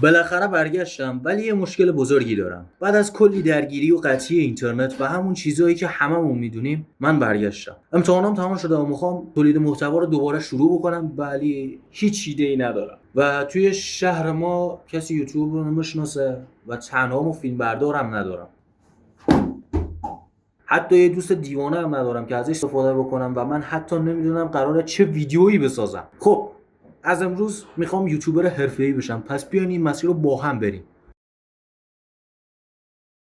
بالاخره برگشتم، ولی یه مشکل بزرگی دارم. بعد از کلی درگیری و قطعی اینترنت و همون چیزایی که هممون میدونیم، من برگشتم. امتحانام تمام شده و میخوام تولید محتوا رو دوباره شروع بکنم، ولی هیچ ایده‌ای ندارم. و توی شهر ما کسی یوتیوب رو نمیشناسه و تنها فیلم بردارم ندارم. حتی یه دوست دیوانه هم ندارم که ازش استفاده بکنم و من حتی نمیدونم قراره چه ویدیویی بسازم. خب از امروز میخوام یوتیوبر حرفه‌ای بشم، پس بیاین این مسیر رو با هم بریم.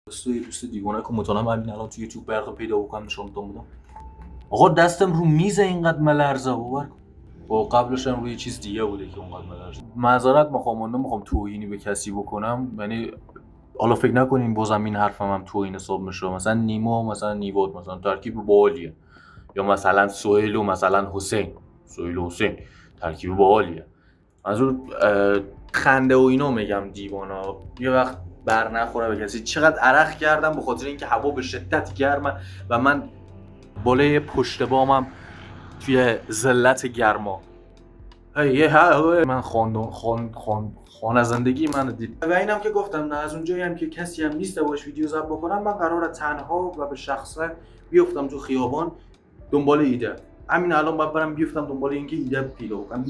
دوست دیوانه که مطالعه همین الان تو یوتیوب برقه پیدا بکنم نشون بودم. آقا دستم رو میز اینقدر ملرزه باور کن. با قبلش هم روی چیز دیگه بوده که اونقدر ملرزه. معذرت میخوام توهینی به کسی بکنم، یعنی حالا فکر نکنین بازم این حرفم هم توهین حساب میشه. مثلا نیما مثلا نیواد مثلا ترکیب باحالیه، یا مثلا سهیل و مثلا حسین ترکیب باحالیه. منظور خنده و اینو میگم. دیوانا یه وقت بر نخوره به کسی. چقدر عرق کردم به خاطر اینکه هوا به شدت گرمه و من بالای پشت بامم توی ذلت گرما. من خانه زندگی من دید و اینم که گفتم نه از اونجایی هم که کسی هم نیست باش ویدیو ضبط بکنم، من قراره تنها و به شخصه بیفتم تو خیابان دنبال ایده. همین الان باید برم بیفتم دنبال اینکه ایده پیدا بکنم.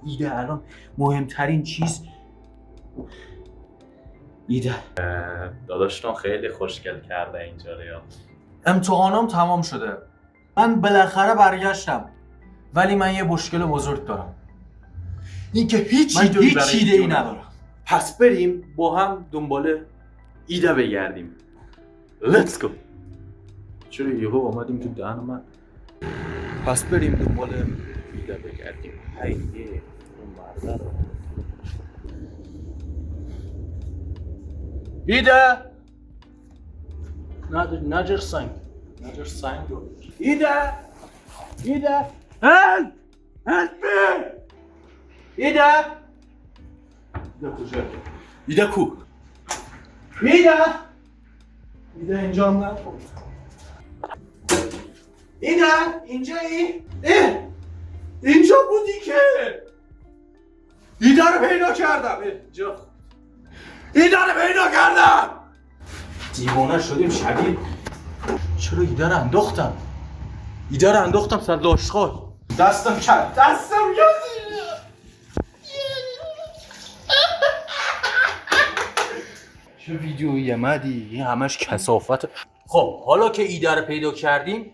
ایده الان مهمترین چیز ایده. داداشتون خیلی خوشگل کرده اینجا رو. امتحانام تمام شده، من بالاخره برگشتم، ولی من یه مشکل بزرگ دارم، این که هیچ ایده‌ای ندارم. پس بریم با هم دنبال ایده بگردیم. Let's go. چرا یهو اومدیم تو دهن من؟ پس بریم دنبال ایده بگردیم. هی اون مرده رو ایده نجر سنگ رو ایده help me ایده کجا؟ ایده کو؟ ایده اینجا هم نکن. ایده اینجایی؟ اینجا بودی که ایده رو پیدا کردم. ایده رو پیدا کردم. دیوانه شدیم شدید. چرا ایده رو انداختم سر لاشخال. دستم کرد چه ویدیویی مدی؟ این همش کثافت. خب حالا که ایده رو پیدا کردیم،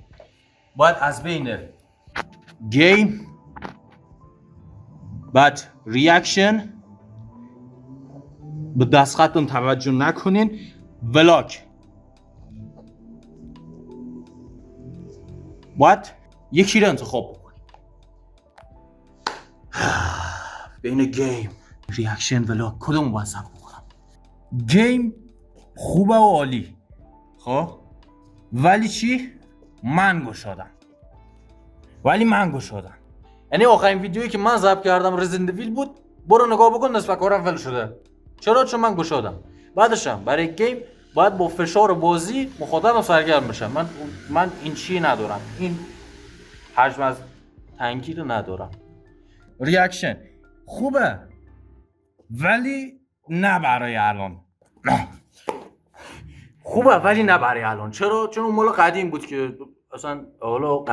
باید از بین گیم بعد ریاکشن، به دستخطتون توجه نکنین، ولاگ، باید یکی رو انتخاب بکنیم بین گیم ریاکشن ولاگ. کدومو باید ضبط بکنم؟ گیم خوبه و عالی، خب ولی چی؟ من گشادم. یعنی آخرین ویدیویی که من ضبط کردم رزیدنت ایویل بود. برو نگاه بکن نصف کار اول شده. چون من گشادم. بعدشم برای گیم باید با فشار بازی مخاطبم سرگرم بشم. من این چی ندارم، این حجم از تنگی رو ندارم. ریاکشن خوبه ولی نه برای الان. چرا؟ چون اون مال قدیم بود که اصلا حالا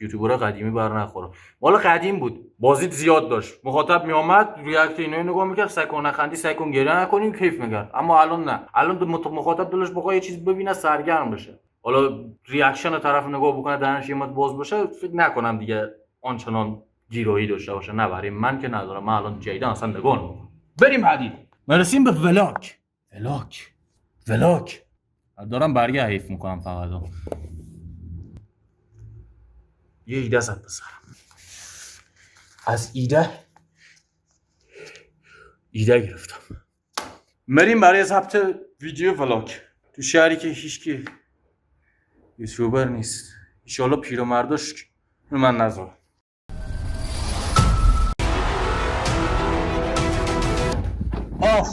یوتیوبر قدیمی بر نخوره. مال قدیم بود، بازیت زیاد داشت، مخاطب میومد ریاکت اینو نگاه میکرد، سکون نخندی سکون گریه نکنیم کیف میکرد. اما الان نه، الان مخاطب دلش بخواد یه چیز ببینه سرگرم بشه. حالا ریاکشن طرف نگاه بکنه دهنش یه مد باز باشه، فکر نکنم دیگه آنچنان گیرویی داشته باشه. نه برای من که ندارم، من الان جیدن اصلا نگاه نمیکنم. بریم بعدی. مرسیم به ولاگ دارم برگه حیف میکنم فقط. یه ایده زد بسرم. از ایده گرفتم. مریم برای ضبط ویدیو ولاگ تو شهری که هیچکی یوتیوبر نیست. ان شاءالله پیرمرداش من نذارم.